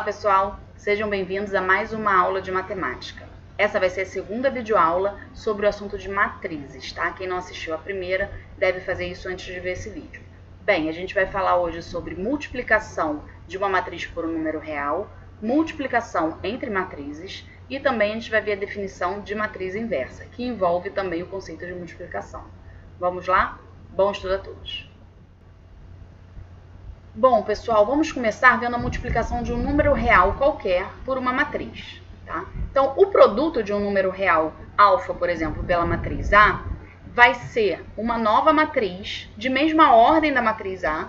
pessoal, sejam bem-vindos a mais uma aula de matemática. Essa vai ser a segunda videoaula sobre o assunto de matrizes, tá? Quem não assistiu a primeira deve fazer isso antes de ver esse vídeo. Bem, a gente vai falar hoje sobre multiplicação de uma matriz por um número real, multiplicação entre matrizes e também a gente vai ver a definição de matriz inversa, que envolve também o conceito de multiplicação. Vamos lá? Bom estudo a todos! Bom, pessoal, vamos começar vendo a multiplicação de um número real qualquer por uma matriz, tá? Então, o produto de um número real alfa, por exemplo, pela matriz A, vai ser uma nova matriz de mesma ordem da matriz A,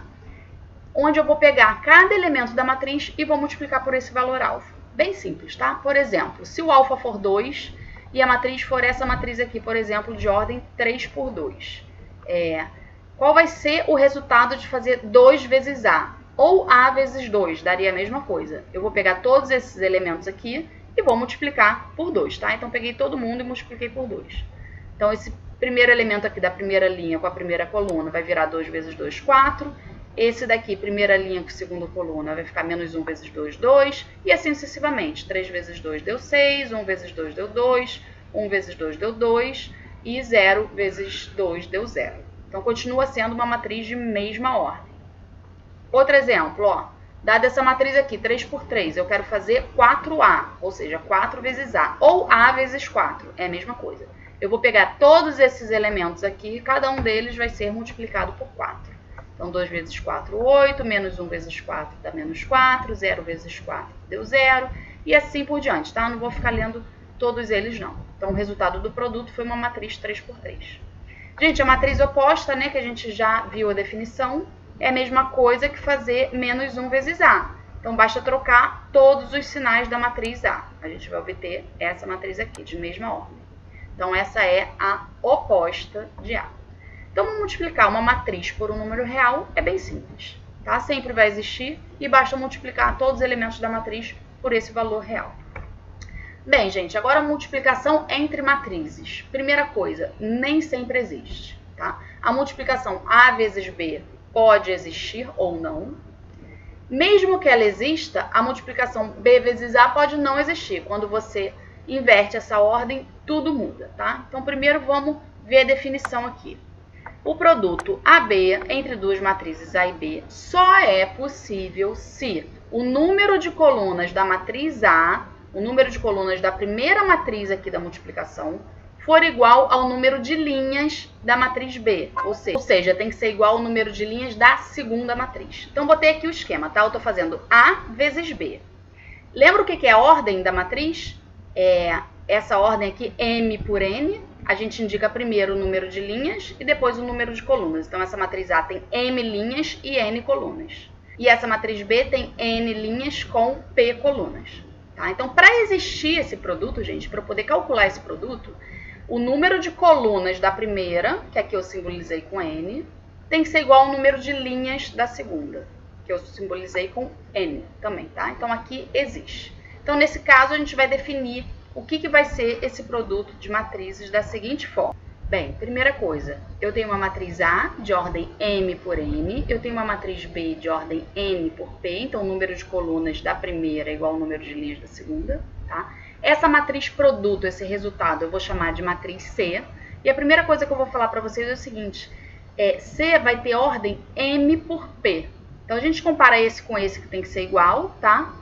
onde eu vou pegar cada elemento da matriz e vou multiplicar por esse valor alfa. Bem simples, tá? Por exemplo, se o alfa for 2 e a matriz for essa matriz aqui, por exemplo, de ordem 3 por 2, qual vai ser o resultado de fazer 2 vezes A? Ou A vezes 2, daria a mesma coisa. Eu vou pegar todos esses elementos aqui e vou multiplicar por 2, tá? Então, peguei todo mundo e multipliquei por 2. Então, esse primeiro elemento aqui da primeira linha com a primeira coluna vai virar 2 vezes 2, 4. Esse daqui, primeira linha com a segunda coluna, vai ficar menos 1 vezes 2, 2. E assim sucessivamente. 3 vezes 2 deu 6, 1 vezes 2 deu 2, 1 vezes 2 deu 2 e 0 vezes 2 deu 0. Então, continua sendo uma matriz de mesma ordem. Outro exemplo, ó. Dada essa matriz aqui, 3 por 3, eu quero fazer 4A, ou seja, 4 vezes A. Ou A vezes 4, é a mesma coisa. Eu vou pegar todos esses elementos aqui, cada um deles vai ser multiplicado por 4. Então, 2 vezes 4, 8, menos 1 vezes 4 dá menos 4, 0 vezes 4 deu 0, e assim por diante, tá? Não vou ficar lendo todos eles, não. Então, o resultado do produto foi uma matriz 3 por 3. Gente, a matriz oposta, né, que a gente já viu a definição, é a mesma coisa que fazer menos 1 vezes A. Então, basta trocar todos os sinais da matriz A. A gente vai obter essa matriz aqui, de mesma ordem. Então, essa é a oposta de A. Então, multiplicar uma matriz por um número real é bem simples, tá? Sempre vai existir e basta multiplicar todos os elementos da matriz por esse valor real. Bem, gente, agora a multiplicação entre matrizes. Primeira coisa, nem sempre existe, tá? A multiplicação A vezes B pode existir ou não. Mesmo que ela exista, a multiplicação B vezes A pode não existir. Quando você inverte essa ordem, tudo muda, tá? Então, primeiro vamos ver a definição aqui. O produto AB entre duas matrizes A e B só é possível se o número de colunas da matriz A, o número de colunas da primeira matriz aqui da multiplicação, for igual ao número de linhas da matriz B. Ou seja, tem que ser igual ao número de linhas da segunda matriz. Então, botei aqui o esquema, tá? Eu estou fazendo A vezes B. Lembra o que é a ordem da matriz? Essa ordem aqui, M por N. A gente indica primeiro o número de linhas e depois o número de colunas. Então, essa matriz A tem M linhas e N colunas. E essa matriz B tem N linhas com P colunas. Tá? Então, para existir esse produto, gente, para eu poder calcular esse produto, o número de colunas da primeira, que aqui eu simbolizei com N, tem que ser igual ao número de linhas da segunda, que eu simbolizei com N também, tá? Então, aqui existe. Então, nesse caso, a gente vai definir o que vai ser esse produto de matrizes da seguinte forma. Bem, primeira coisa, eu tenho uma matriz A de ordem M por N, eu tenho uma matriz B de ordem N por P, então o número de colunas da primeira é igual ao número de linhas da segunda, tá? Essa matriz produto, esse resultado, eu vou chamar de matriz C, e a primeira coisa que eu vou falar para vocês é o seguinte, C vai ter ordem M por P. Então, a gente compara esse com esse que tem que ser igual, tá?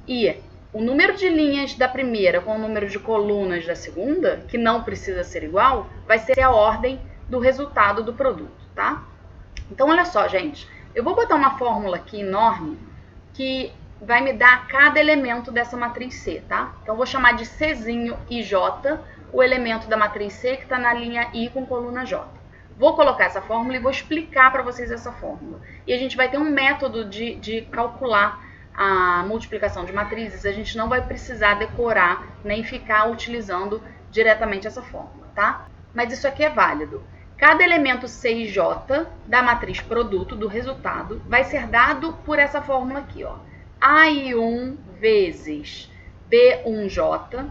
E o número de linhas da primeira com o número de colunas da segunda, que não precisa ser igual, vai ser a ordem do resultado do produto, tá? Então, olha só, gente. Eu vou botar uma fórmula aqui enorme que vai me dar cada elemento dessa matriz C, tá? Então, eu vou chamar de Czinho e J, o elemento da matriz C que está na linha I com coluna J. Vou colocar essa fórmula e vou explicar para vocês essa fórmula. E a gente vai ter um método de calcular a multiplicação de matrizes, a gente não vai precisar decorar nem ficar utilizando diretamente essa fórmula, tá? Mas isso aqui é válido. Cada elemento C e J da matriz produto do resultado vai ser dado por essa fórmula aqui, ó. AI1 vezes B1J,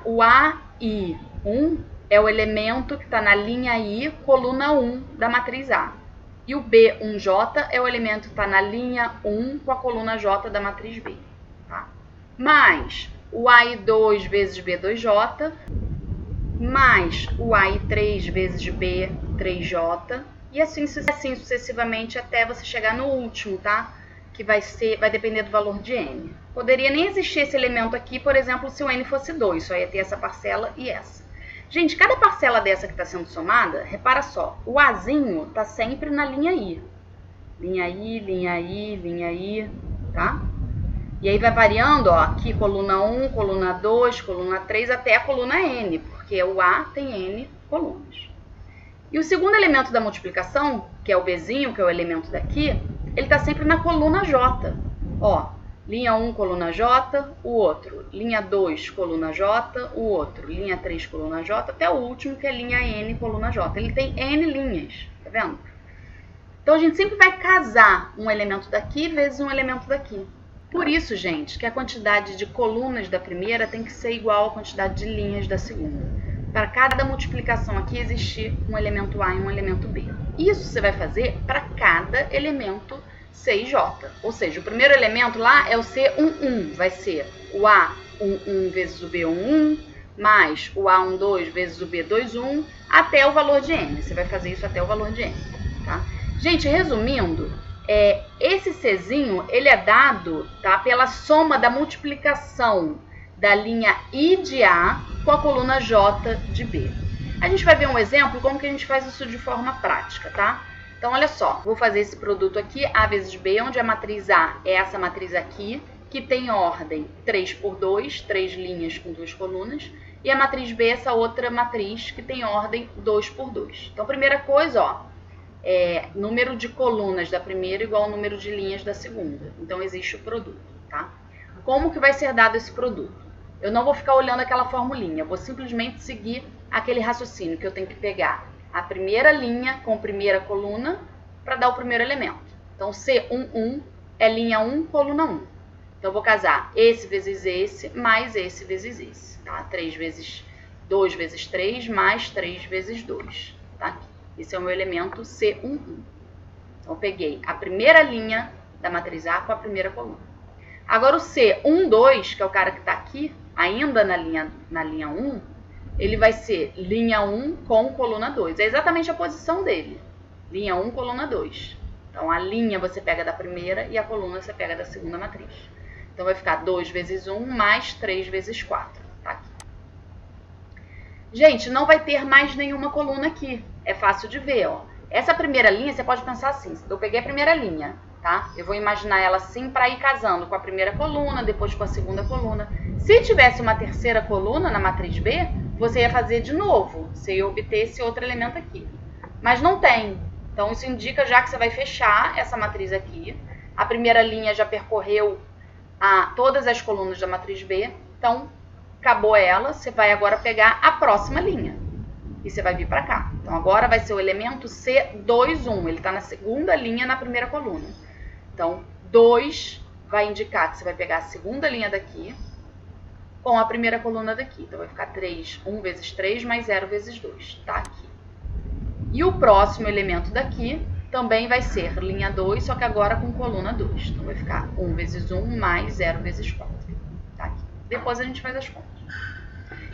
o AI1 é o elemento que está na linha I, coluna 1 da matriz A. E o B1J é o elemento que está na linha 1 com a coluna J da matriz B. mais o AI2 vezes B2J, mais o AI3 vezes B3J, e assim sucessivamente até você chegar no último, tá? Que vai depender do valor de N. Poderia nem existir esse elemento aqui, por exemplo, se o N fosse 2, só ia ter essa parcela e essa. Gente, cada parcela dessa que está sendo somada, repara só, o Azinho está sempre na linha I. Linha I, linha I, linha I, tá? E aí vai variando, ó, aqui coluna 1, coluna 2, coluna 3, até a coluna N, porque o A tem N colunas. E o segundo elemento da multiplicação, que é o Bzinho, que é o elemento daqui, ele está sempre na coluna J. Ó, linha 1, coluna J, o outro, linha 2, coluna J, o outro, linha 3, coluna J, até o último, que é linha N, coluna J. Ele tem N linhas, tá vendo? Então, a gente sempre vai casar um elemento daqui vezes um elemento daqui. Por isso, gente, que a quantidade de colunas da primeira tem que ser igual à quantidade de linhas da segunda. Para cada multiplicação aqui existir um elemento A e um elemento B. Isso você vai fazer para cada elemento C e J. Ou seja, o primeiro elemento lá é o C11, vai ser o A11 vezes o B11, mais o A12 vezes o B21, até o valor de N. Você vai fazer isso até o valor de N, tá? Gente, resumindo, esse Czinho, ele é dado, tá, pela soma da multiplicação da linha I de A com a coluna J de B. A gente vai ver um exemplo como que a gente faz isso de forma prática, tá? Então, olha só, vou fazer esse produto aqui, A vezes B, onde a matriz A é essa matriz aqui, que tem ordem 3 por 2, 3 linhas com 2 colunas, e a matriz B, essa outra matriz, que tem ordem 2 por 2. Então, primeira coisa, ó, número de colunas da primeira igual ao número de linhas da segunda. Então, existe o produto, tá? Como que vai ser dado esse produto? Eu não vou ficar olhando aquela formulinha, eu vou simplesmente seguir aquele raciocínio que eu tenho que pegar a primeira linha com a primeira coluna para dar o primeiro elemento. Então, C11 é linha 1, coluna 1. Então, eu vou casar esse vezes esse, mais esse vezes esse, tá? 3 vezes 2 vezes 3, mais 3 vezes 2, tá? Esse é o meu elemento C11. Então, eu peguei a primeira linha da matriz A com a primeira coluna. Agora, o C12, que é o cara que está aqui, ainda na linha 1, ele vai ser linha 1 com coluna 2. É exatamente a posição dele. Linha 1, coluna 2. Então, a linha você pega da primeira e a coluna você pega da segunda matriz. Então, vai ficar 2 vezes 1 mais 3 vezes 4. Tá aqui. Gente, não vai ter mais nenhuma coluna aqui. É fácil de ver, ó. Essa primeira linha, você pode pensar assim. Eu peguei a primeira linha, tá? Eu vou imaginar ela assim para ir casando com a primeira coluna, depois com a segunda coluna. Se tivesse uma terceira coluna na matriz B, você ia fazer de novo. Você ia obter esse outro elemento aqui. Mas não tem. Então, isso indica já que você vai fechar essa matriz aqui. A primeira linha já percorreu todas as colunas da matriz B. Então, acabou ela. Você vai agora pegar a próxima linha. E você vai vir para cá. Então, agora vai ser o elemento C21. Ele está na segunda linha na primeira coluna. Então, 2 vai indicar que você vai pegar a segunda linha daqui com a primeira coluna daqui. Então, vai ficar 3, 1 vezes 3 mais 0 vezes 2. Tá aqui. E o próximo elemento daqui também vai ser linha 2, só que agora com coluna 2. Então, vai ficar 1 vezes 1 mais 0 vezes 4. Tá aqui. Depois a gente faz as contas.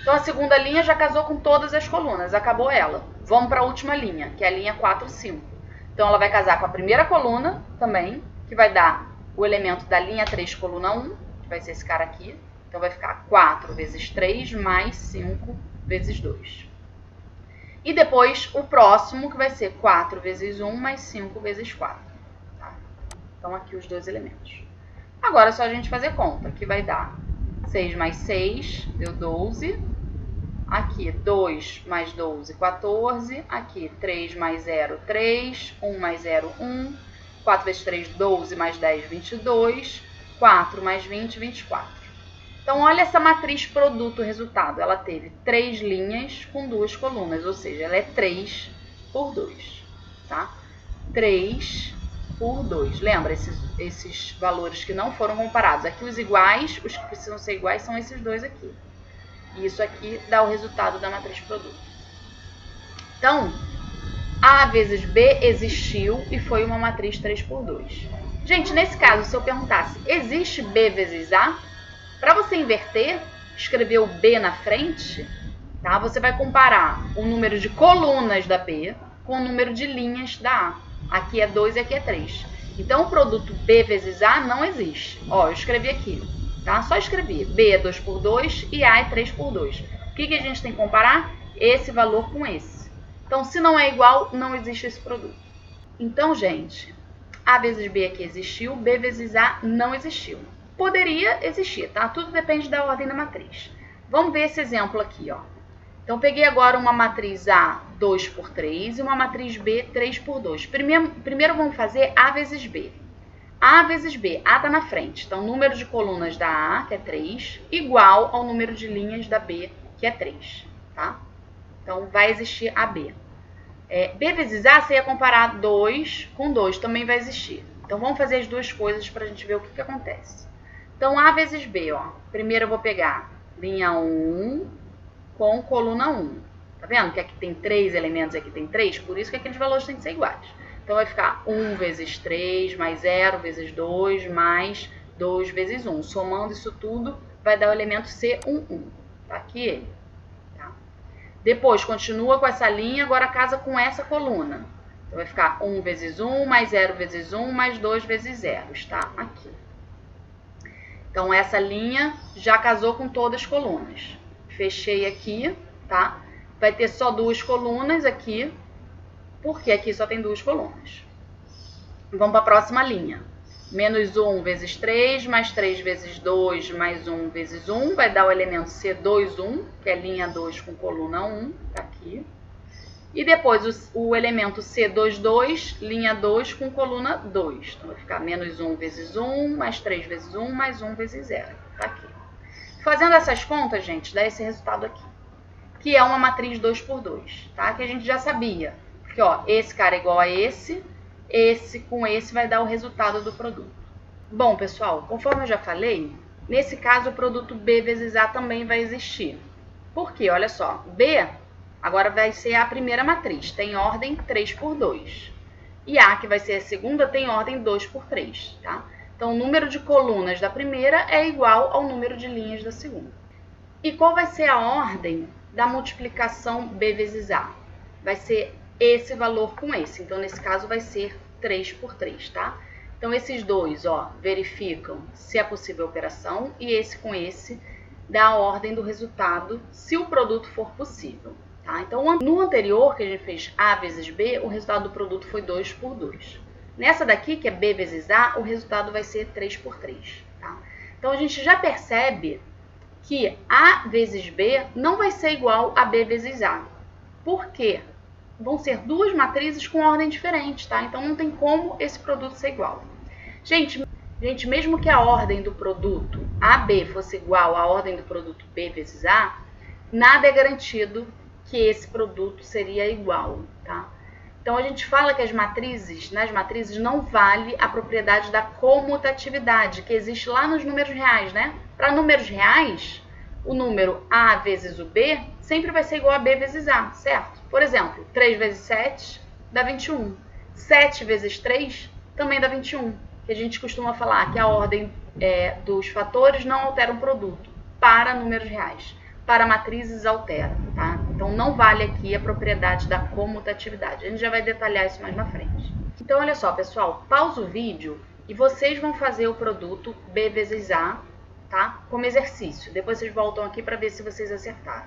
Então, a segunda linha já casou com todas as colunas. Acabou ela. Vamos para a última linha, que é a linha 4, 5. Então, ela vai casar com a primeira coluna também, que vai dar o elemento da linha 3, coluna 1, que vai ser esse cara aqui. Então, vai ficar 4 vezes 3 mais 5 vezes 2. E depois, o próximo, que vai ser 4 vezes 1 mais 5 vezes 4. Tá? Então, aqui os dois elementos. Agora, é só a gente fazer conta, que vai dar 6 mais 6, deu 12. Aqui, 2 mais 12, 14. Aqui, 3 mais 0, 3. 1 mais 0, 1. 4 vezes 3, 12 mais 10, 22. 4 mais 20, 24. Então, olha essa matriz produto-resultado. Ela teve 3 linhas com 2 colunas, ou seja, ela é 3 por 2, tá? 3 por 2. Lembra esses valores que não foram comparados? Aqui os iguais, os que precisam ser iguais são esses dois aqui. E isso aqui dá o resultado da matriz produto. Então, A vezes B existiu e foi uma matriz 3 por 2. Gente, nesse caso, se eu perguntasse, existe B vezes A? Para você inverter, escrever o B na frente, tá? Você vai comparar o número de colunas da B com o número de linhas da A. Aqui é 2 e aqui é 3. Então, o produto B vezes A não existe. Ó, eu escrevi aqui, tá? Só escrevi. B é 2 por 2 e A é 3 por 2. O que a gente tem que comparar? Esse valor com esse. Então, se não é igual, não existe esse produto. Então, gente, A vezes B aqui existiu, B vezes A não existiu. Poderia existir, tá? Tudo depende da ordem da matriz. Vamos ver esse exemplo aqui, ó. Então, peguei agora uma matriz A 2 por 3 e uma matriz B 3 por 2. Primeiro vamos fazer A vezes B. A vezes B, A está na frente. Então, o número de colunas da A, que é 3, igual ao número de linhas da B, que é 3, tá? Então, vai existir AB. B vezes A, você ia comparar 2 com 2, também vai existir. Então, vamos fazer as duas coisas para a gente ver o que acontece. Então, A vezes B, ó. Primeiro eu vou pegar linha 1 com coluna 1. Tá vendo que aqui tem 3 elementos e aqui tem 3? Por isso que aqueles valores têm que ser iguais. Então, vai ficar 1 vezes 3, mais 0 vezes 2, mais 2 vezes 1. Somando isso tudo, vai dar o elemento C11. Tá aqui ele. Tá? Depois, continua com essa linha, agora casa com essa coluna. Então, vai ficar 1 vezes 1, mais 0 vezes 1, mais 2 vezes 0. Está aqui. Então, essa linha já casou com todas as colunas. Fechei aqui, tá? Vai ter só duas colunas aqui, porque aqui só tem duas colunas. Vamos para a próxima linha. Menos 1 vezes 3, mais 3 vezes 2, mais 1 vezes 1. Vai dar o elemento C21, que é linha 2 com coluna 1, tá aqui. E depois o elemento C22, linha 2 com coluna 2. Então, vai ficar menos 1 vezes 1, mais 3 vezes 1, mais 1 vezes 0. Tá aqui. Fazendo essas contas, gente, dá esse resultado aqui. Que é uma matriz 2 por 2, tá? Que a gente já sabia. Porque, ó, esse cara é igual a esse com esse vai dar o resultado do produto. Bom, pessoal, conforme eu já falei, nesse caso o produto B vezes A também vai existir. Por quê? Olha só, B agora vai ser a primeira matriz, tem ordem 3 por 2. E A, que vai ser a segunda, tem ordem 2 por 3, tá? Então, o número de colunas da primeira é igual ao número de linhas da segunda. E qual vai ser a ordem da multiplicação B vezes A? Vai ser esse valor com esse. Então, nesse caso, vai ser 3 por 3, tá? Então, esses dois, ó, verificam se é possível a operação e esse com esse dá a ordem do resultado se o produto for possível, tá? Então, no anterior, que a gente fez A vezes B, o resultado do produto foi 2 por 2. Nessa daqui, que é B vezes A, o resultado vai ser 3 por 3, tá? Então, a gente já percebe que A vezes B não vai ser igual a B vezes A. Por quê? Vão ser duas matrizes com ordem diferente, tá? Então, não tem como esse produto ser igual. Gente, mesmo que a ordem do produto AB fosse igual à ordem do produto B vezes A, nada é garantido que esse produto seria igual, tá? Então, a gente fala que nas matrizes não vale a propriedade da comutatividade, que existe lá nos números reais, né? Para números reais, o número A vezes o B sempre vai ser igual a B vezes A, certo? Por exemplo, 3 vezes 7 dá 21. 7 vezes 3 também dá 21. Que a gente costuma falar que a ordem dos fatores não altera um produto para números reais. Para matrizes altera, tá? Então, não vale aqui a propriedade da comutatividade. A gente já vai detalhar isso mais na frente. Então, olha só, pessoal, pausa o vídeo e vocês vão fazer o produto B vezes A, tá? Como exercício. Depois vocês voltam aqui para ver se vocês acertaram.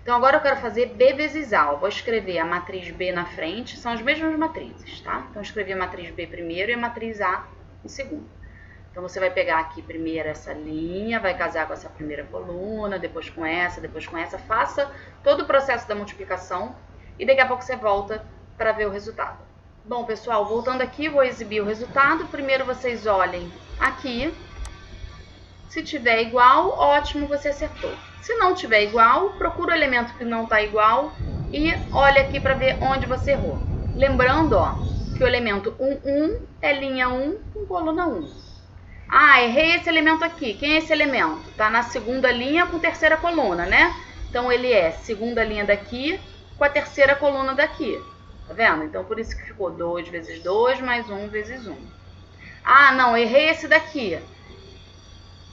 Então, agora eu quero fazer B vezes A. Eu vou escrever a matriz B na frente, são as mesmas matrizes, tá? Então, eu escrevi a matriz B primeiro e a matriz A em segundo. Então, você vai pegar aqui primeiro essa linha, vai casar com essa primeira coluna, depois com essa. Faça todo o processo da multiplicação e daqui a pouco você volta para ver o resultado. Bom, pessoal, voltando aqui, vou exibir o resultado. Primeiro, vocês olhem aqui. Se tiver igual, ótimo, você acertou. Se não tiver igual, procura o elemento que não está igual e olha aqui para ver onde você errou. Lembrando, ó, que o elemento 1 é linha 1 com coluna 1. Ah, errei esse elemento aqui. Quem é esse elemento? Está na segunda linha com terceira coluna, né? Então, ele é segunda linha daqui com a terceira coluna daqui. Tá vendo? Então, por isso que ficou 2 vezes 2 mais 1 vezes 1. Ah, não, errei esse daqui.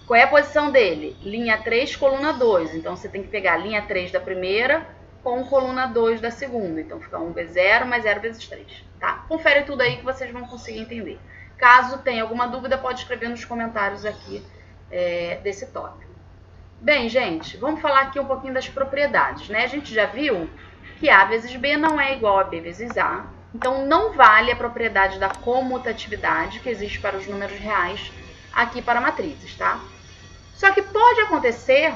Qual é a posição dele? Linha 3, coluna 2. Então, você tem que pegar a linha 3 da primeira com coluna 2 da segunda. Então, fica 1 vezes 0 mais 0 vezes 3. Tá? Confere tudo aí que vocês vão conseguir entender. Caso tenha alguma dúvida, pode escrever nos comentários aqui desse tópico. Bem, gente, vamos falar aqui um pouquinho das propriedades, né? A gente já viu que A vezes B não é igual a B vezes A. Então, não vale a propriedade da comutatividade que existe para os números reais aqui para matrizes, tá? Só que pode acontecer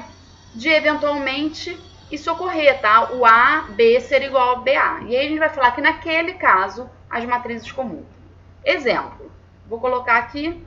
de, eventualmente, isso ocorrer, tá? O A, B ser igual a BA. E aí a gente vai falar que, naquele caso, as matrizes comutam. Exemplo, vou colocar aqui,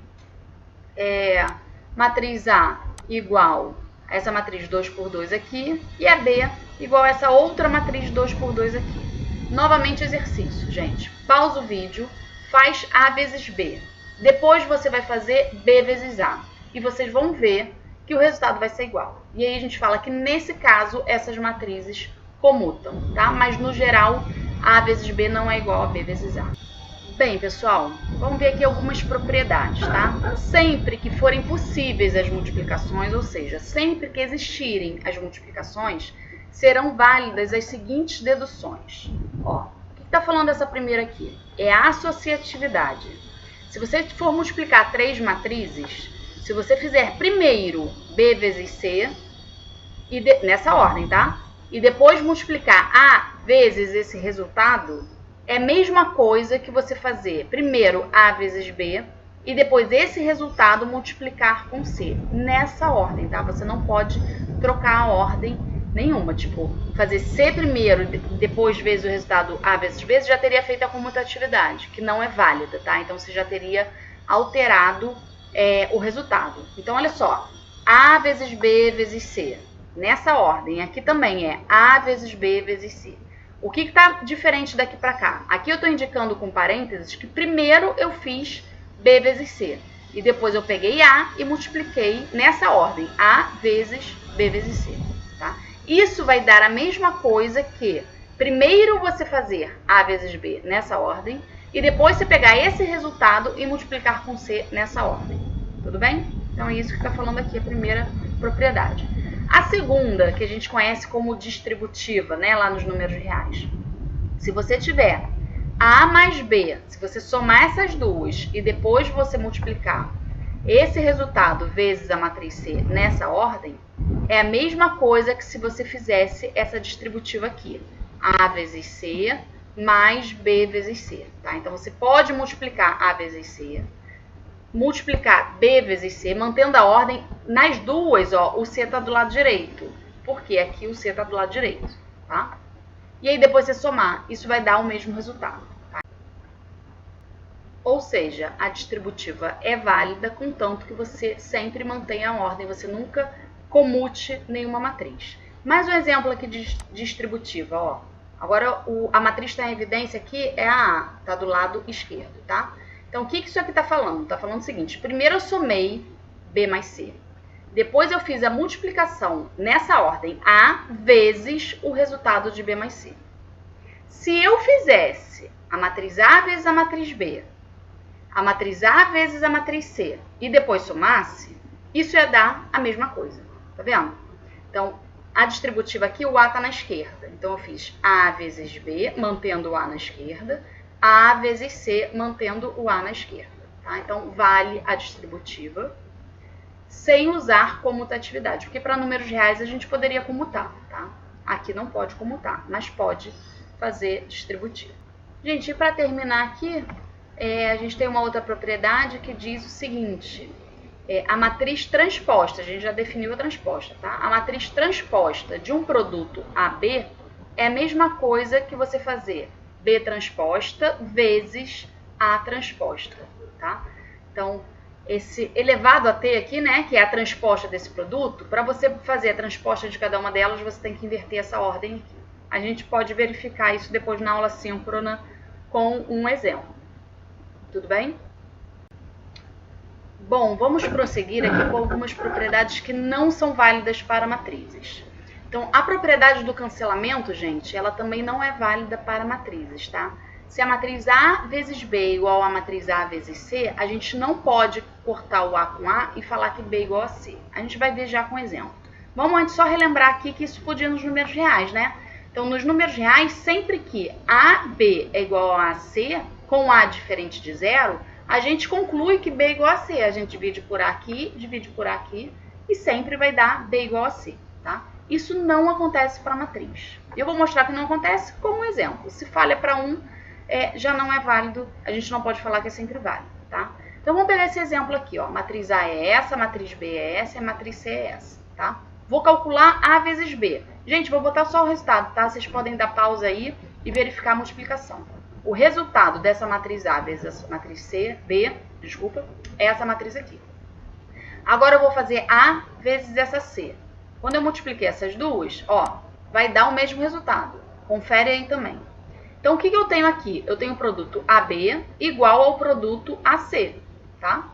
matriz A igual a essa matriz 2 por 2 aqui, e a B igual a essa outra matriz 2 por 2 aqui. Novamente, exercício, gente. Pausa o vídeo, faz A vezes B. Depois você vai fazer B vezes A. E vocês vão ver que o resultado vai ser igual. E aí a gente fala que, nesse caso, essas matrizes comutam, tá? Mas, no geral, A vezes B não é igual a B vezes A. Bem, pessoal, vamos ver aqui algumas propriedades, tá? Sempre que forem possíveis as multiplicações, ou seja, sempre que existirem as multiplicações, serão válidas as seguintes deduções. Ó, o que está falando essa primeira aqui? É a associatividade. Se você for multiplicar 3 matrizes, se você fizer primeiro B vezes C, nessa ordem, tá? E depois multiplicar A vezes esse resultado, é a mesma coisa que você fazer primeiro A vezes B e depois esse resultado multiplicar com C. Nessa ordem, tá? Você não pode trocar a ordem nenhuma. Tipo, fazer C primeiro e depois vezes o resultado A vezes B, você já teria feito a comutatividade, que não é válida, tá? Então, você já teria alterado o resultado. Então, olha só. A vezes B vezes C. Nessa ordem. Aqui também é A vezes B vezes C. O que está diferente daqui para cá? Aqui eu estou indicando com parênteses que primeiro eu fiz B vezes C. E depois eu peguei A e multipliquei nessa ordem. A vezes B vezes C. Tá? Isso vai dar a mesma coisa que primeiro você fazer A vezes B nessa ordem e depois você pegar esse resultado e multiplicar com C nessa ordem. Tudo bem? Então, é isso que está falando aqui, a primeira propriedade. A segunda, que a gente conhece como distributiva, né, lá nos números reais. Se você tiver A mais B, se você somar essas duas e depois você multiplicar esse resultado vezes a matriz C nessa ordem, é a mesma coisa que se você fizesse essa distributiva aqui. A vezes C mais B vezes C. Tá? Então, você pode multiplicar A vezes C, multiplicar B vezes C, mantendo a ordem nas duas, ó, o C está do lado direito, porque aqui o C está do lado direito, tá? E aí depois você somar, isso vai dar o mesmo resultado, tá? Ou seja, a distributiva é válida, contanto que você sempre mantenha a ordem, você nunca comute nenhuma matriz. Mais um exemplo aqui de distributiva, ó. Agora a matriz está em evidência aqui, é a A, está do lado esquerdo, tá? Então, o que isso aqui está falando? Está falando o seguinte, primeiro eu somei B mais C. Depois eu fiz a multiplicação nessa ordem, A vezes o resultado de B mais C. Se eu fizesse a matriz A vezes a matriz B, a matriz A vezes a matriz C, e depois somasse, isso ia dar a mesma coisa. Tá vendo? Então, a distributiva aqui, o A está na esquerda. Então, eu fiz A vezes B, mantendo o A na esquerda, A vezes C, mantendo o A na esquerda. Tá? Então, vale a distributiva sem usar comutatividade, porque para números reais a gente poderia comutar, tá? Aqui não pode comutar, mas pode fazer distributiva. Gente, e para terminar aqui, a gente tem uma outra propriedade que diz o seguinte, a matriz transposta, a gente já definiu a transposta, tá? A matriz transposta de um produto AB é a mesma coisa que você fazer B transposta vezes A transposta, tá? Então, esse elevado a T aqui, né, que é a transposta desse produto, para você fazer a transposta de cada uma delas, você tem que inverter essa ordem aqui. A gente pode verificar isso depois na aula síncrona com um exemplo. Tudo bem? Bom, vamos prosseguir aqui com algumas propriedades que não são válidas para matrizes. Então, a propriedade do cancelamento, gente, ela também não é válida para matrizes, tá? se a matriz A vezes B é igual a matriz A vezes C, a gente não pode cortar o A com A e falar que B é igual a C. A gente vai ver já com exemplo. Vamos antes só relembrar aqui que isso podia nos números reais, né? Então, nos números reais, sempre que AB é igual a AC, com A diferente de zero, a gente conclui que B é igual a C. A gente divide por aqui e sempre vai dar B igual a C, tá? Isso não acontece para a matriz. Eu vou mostrar que não acontece como um exemplo. Se falha para um, já não é válido, a gente não pode falar que é sempre válido, tá? Então, vamos pegar esse exemplo aqui, ó. Matriz A é essa, matriz B é essa e a matriz C é essa, tá? Vou calcular A vezes B. Gente, vou botar só o resultado, tá? Vocês podem dar pausa aí e verificar a multiplicação. O resultado dessa matriz A vezes essa matriz B, é essa matriz aqui. Agora eu vou fazer A vezes essa C. Quando eu multipliquei essas duas, ó, vai dar o mesmo resultado. Confere aí também. Então, o que eu tenho aqui? Eu tenho o produto AB igual ao produto AC, tá?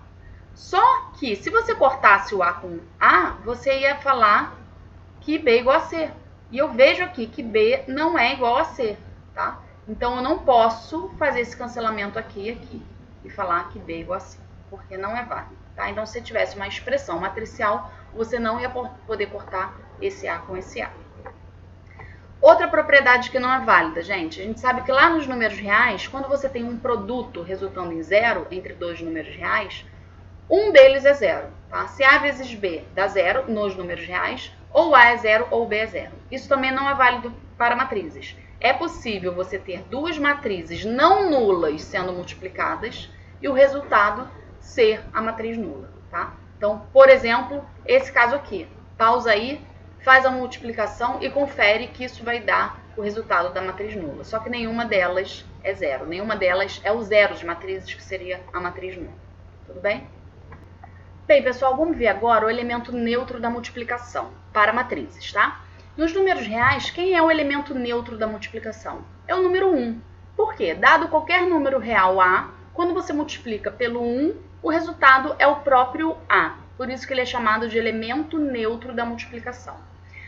Só que, se você cortasse o A com A, você ia falar que B é igual a C. E eu vejo aqui que B não é igual a C, tá? Então, eu não posso fazer esse cancelamento aqui e falar que B é igual a C, porque não é válido, tá? Então, se tivesse uma expressão matricial, você não ia poder cortar esse A com esse A. Outra propriedade que não é válida, gente, a gente sabe que lá nos números reais, quando você tem um produto resultando em zero entre dois números reais, um deles é zero, tá? Se A vezes B dá zero nos números reais, ou A é zero ou B é zero. Isso também não é válido para matrizes. É possível você ter duas matrizes não nulas sendo multiplicadas e o resultado ser a matriz nula, tá? Então, por exemplo, esse caso aqui. Pausa aí, faz a multiplicação e confere que isso vai dar o resultado da matriz nula. Só que nenhuma delas é zero. Nenhuma delas é o zero de matrizes, que seria a matriz nula. Tudo bem? Bem, pessoal, vamos ver agora o elemento neutro da multiplicação para matrizes, tá? Nos números reais, quem é o elemento neutro da multiplicação? É o número 1. Por quê? Dado qualquer número real A, quando você multiplica pelo 1, o resultado é o próprio A. Por isso que ele é chamado de elemento neutro da multiplicação.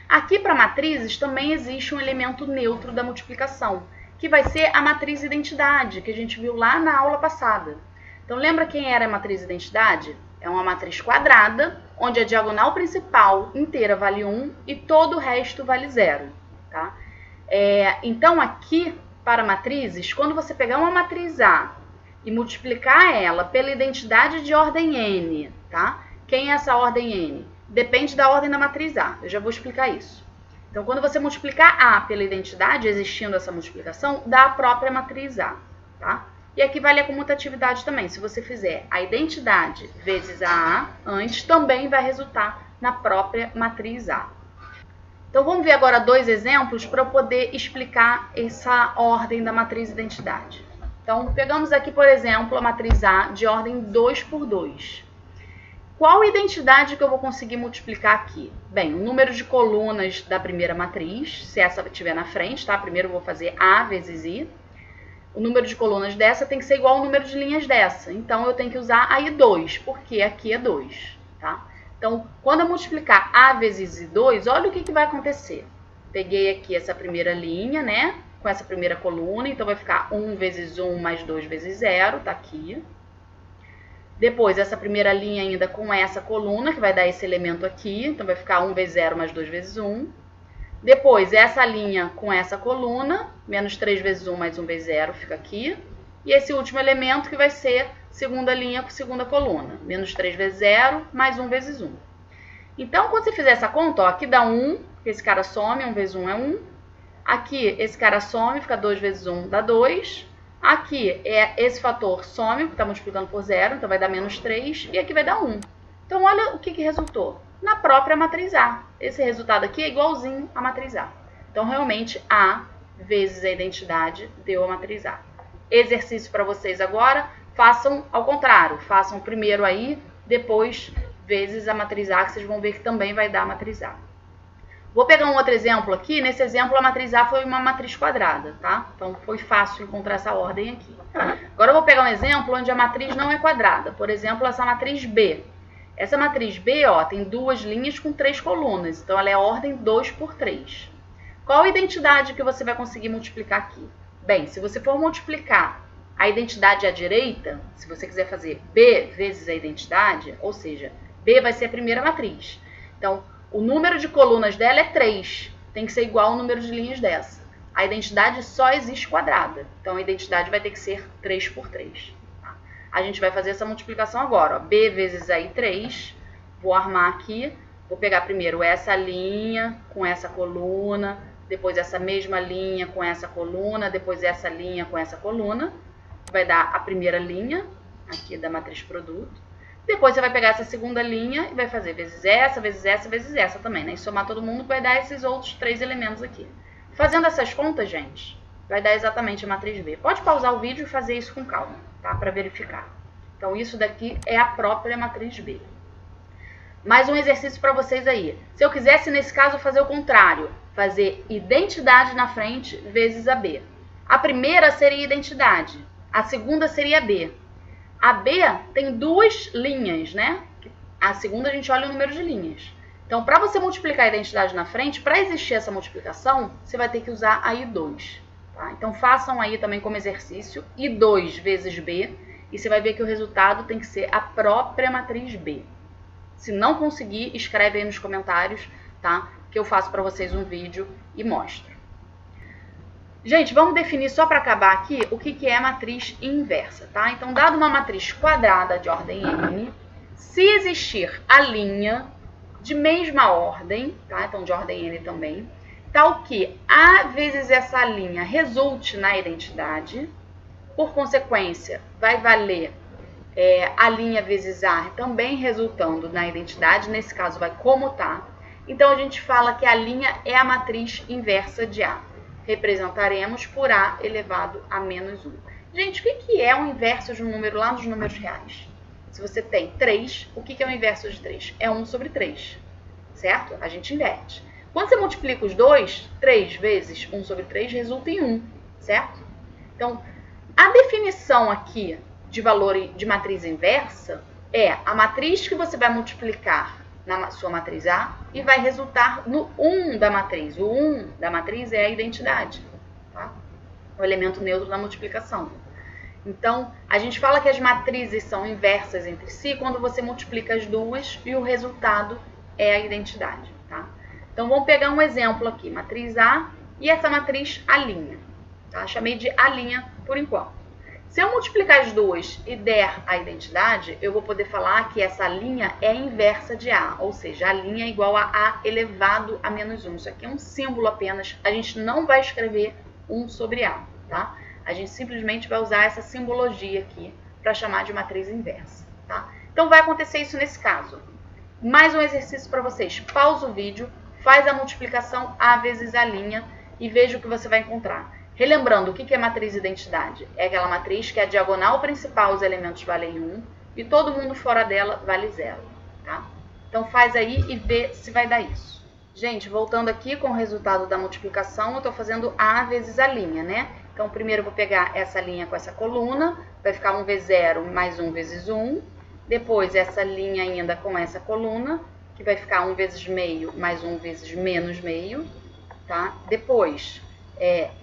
Aqui, para matrizes, também existe um elemento neutro da multiplicação, que vai ser a matriz identidade, que a gente viu lá na aula passada. Então, lembra quem era a matriz identidade? É uma matriz quadrada, onde a diagonal principal inteira vale 1 e todo o resto vale 0. Tá? Então, aqui, para matrizes, quando você pegar uma matriz A e multiplicar ela pela identidade de ordem n, tá? Quem é essa ordem n? Depende da ordem da matriz A. Eu já vou explicar isso. Então, quando você multiplicar A pela identidade, existindo essa multiplicação, dá a própria matriz A, tá? E aqui vale a comutatividade também. Se você fizer a identidade vezes a A antes, também vai resultar na própria matriz A. Então, vamos ver agora dois exemplos para eu poder explicar essa ordem da matriz identidade. Então, pegamos aqui, por exemplo, a matriz A de ordem 2 por 2. Qual identidade que eu vou conseguir multiplicar aqui? Bem, o número de colunas da primeira matriz, se essa estiver na frente, tá? Primeiro eu vou fazer A vezes I. O número de colunas dessa tem que ser igual ao número de linhas dessa. Então, eu tenho que usar aí 2, porque aqui é 2, tá? Então, quando eu multiplicar A vezes I2, olha o que vai acontecer. Peguei aqui essa primeira linha, né? Com essa primeira coluna, então vai ficar 1 vezes 1 mais 2 vezes 0, tá aqui. Depois, essa primeira linha ainda com essa coluna, que vai dar esse elemento aqui, então vai ficar 1 vezes 0 mais 2 vezes 1. Depois, essa linha com essa coluna, menos 3 vezes 1 mais 1 vezes 0, fica aqui. E esse último elemento que vai ser segunda linha com segunda coluna, menos 3 vezes 0 mais 1 vezes 1. Então, quando você fizer essa conta, ó, aqui dá 1, porque esse cara some, 1 vezes 1 é 1. Aqui, esse cara some, fica 2 vezes 1 dá 2. Aqui, esse fator some, porque está multiplicando por 0, então vai dar menos 3. E aqui vai dar 1. Então, olha o que resultou. Na própria matriz A. Esse resultado aqui é igualzinho à matriz A. Então, realmente, A vezes a identidade deu a matriz A. Exercício para vocês agora, façam ao contrário. Façam primeiro aí, depois vezes a matriz A, que vocês vão ver que também vai dar a matriz A. Vou pegar um outro exemplo aqui. Nesse exemplo, a matriz A foi uma matriz quadrada, tá? Então, foi fácil encontrar essa ordem aqui. Agora, eu vou pegar um exemplo onde a matriz não é quadrada. Por exemplo, essa matriz B. Essa matriz B, ó, tem duas linhas com 3 colunas. Então, ela é ordem 2 por 3. Qual a identidade que você vai conseguir multiplicar aqui? Bem, se você for multiplicar a identidade à direita, se você quiser fazer B vezes a identidade, ou seja, B vai ser a primeira matriz. Então, o número de colunas dela é 3, tem que ser igual ao número de linhas dessa. A identidade só existe quadrada, então a identidade vai ter que ser 3 por 3. Tá? A gente vai fazer essa multiplicação agora, ó. B vezes aí 3, vou armar aqui, vou pegar primeiro essa linha com essa coluna, depois essa mesma linha com essa coluna, depois essa linha com essa coluna, vai dar a primeira linha aqui da matriz produto. Depois você vai pegar essa segunda linha e vai fazer vezes essa, vezes essa, vezes essa também, né? E somar todo mundo vai dar esses outros 3 elementos aqui. Fazendo essas contas, gente, vai dar exatamente a matriz B. Pode pausar o vídeo e fazer isso com calma, tá? Para verificar. Então, isso daqui é a própria matriz B. Mais um exercício para vocês aí. Se eu quisesse, nesse caso, fazer o contrário, fazer identidade na frente vezes a B. A primeira seria identidade, a segunda seria B. A B tem 2 linhas, né? A segunda a gente olha o número de linhas. Então, para você multiplicar a identidade na frente, para existir essa multiplicação, você vai ter que usar a I2. Tá? Então, façam aí também como exercício I2 vezes B, e você vai ver que o resultado tem que ser a própria matriz B. Se não conseguir, escreve aí nos comentários, tá? Que eu faço para vocês um vídeo e mostro. Gente, vamos definir só para acabar aqui o que é matriz inversa, tá? Então, dado uma matriz quadrada de ordem n, se existir a linha de mesma ordem, tá? Então, de ordem n também, tal que A vezes essa linha resulte na identidade, por consequência, vai valer a linha vezes A também resultando na identidade, nesse caso vai comutar. Então, a gente fala que a linha é a matriz inversa de A. Representaremos por A elevado a menos 1. Gente, o que é o inverso de um número lá nos números reais? Se você tem 3, o que é o inverso de 3? É 1 sobre 3, certo? A gente inverte. Quando você multiplica os dois, 3 vezes 1 sobre 3 resulta em 1, certo? Então, a definição aqui de valor de matriz inversa é a matriz que você vai multiplicar na sua matriz A e vai resultar no 1 da matriz. O 1 da matriz é a identidade, tá? O elemento neutro da multiplicação. Então, a gente fala que as matrizes são inversas entre si quando você multiplica as duas e o resultado é a identidade, tá? Então, vamos pegar um exemplo aqui, matriz A e essa matriz A', tá? Chamei de A' por enquanto. Se eu multiplicar as duas e der a identidade, eu vou poder falar que essa linha é a inversa de A, ou seja, a linha é igual a A elevado a menos 1. Isso aqui é um símbolo apenas, a gente não vai escrever 1 sobre A, tá? A gente simplesmente vai usar essa simbologia aqui para chamar de matriz inversa, tá? Então, vai acontecer isso nesse caso. Mais um exercício para vocês. Pausa o vídeo, faz a multiplicação A vezes A' e veja o que você vai encontrar. Relembrando, o que é matriz identidade? É aquela matriz que a diagonal principal, os elementos valem 1 e todo mundo fora dela vale 0, tá? Então, faz aí e vê se vai dar isso. Gente, voltando aqui com o resultado da multiplicação, eu estou fazendo A vezes A', né? Então, primeiro eu vou pegar essa linha com essa coluna, vai ficar 1 vezes 0 mais 1 vezes 1. Depois, essa linha ainda com essa coluna, que vai ficar 1 vezes meio mais 1 vezes menos meio, tá? Depois,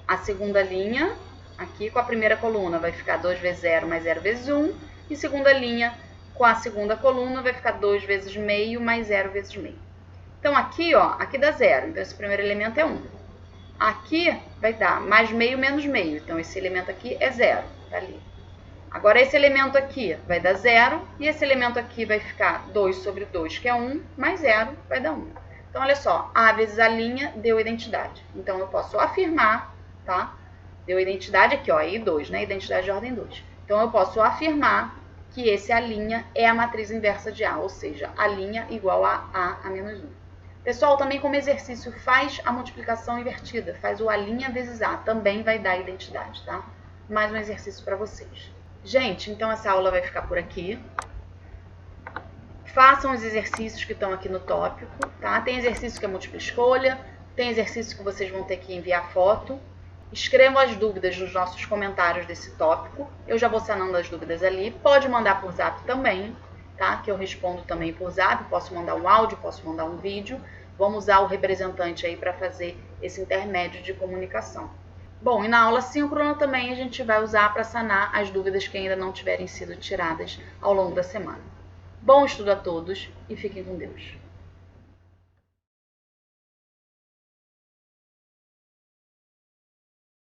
a segunda linha, aqui com a primeira coluna, vai ficar 2 vezes 0 mais 0 vezes 1. E segunda linha, com a segunda coluna, vai ficar 2 vezes meio mais 0 vezes meio. Então, aqui, ó, aqui dá 0. Então, esse primeiro elemento é 1. Aqui vai dar mais meio menos meio. Então, esse elemento aqui é 0, tá ali. Agora, esse elemento aqui vai dar 0. E esse elemento aqui vai ficar 2 sobre 2, que é 1, mais 0, vai dar 1. Então, olha só, A vezes A' deu identidade. Então, eu posso afirmar, tá? Deu identidade aqui, ó, I2, né? Identidade de ordem 2. Então, eu posso afirmar que esse A' é a matriz inversa de A, ou seja, A' igual a menos 1. Pessoal, também como exercício, faz a multiplicação invertida. Faz o A' vezes A, também vai dar identidade, tá? Mais um exercício para vocês. Gente, então essa aula vai ficar por aqui. Façam os exercícios que estão aqui no tópico, tá? Tem exercício que é múltipla escolha, tem exercício que vocês vão ter que enviar foto. Escrevam as dúvidas nos nossos comentários desse tópico. Eu já vou sanando as dúvidas ali. Pode mandar por zap também, tá? Que eu respondo também por zap. Posso mandar um áudio, posso mandar um vídeo. Vamos usar o representante aí para fazer esse intermédio de comunicação. Bom, e na aula síncrona também a gente vai usar para sanar as dúvidas que ainda não tiverem sido tiradas ao longo da semana. Bom estudo a todos e fiquem com Deus.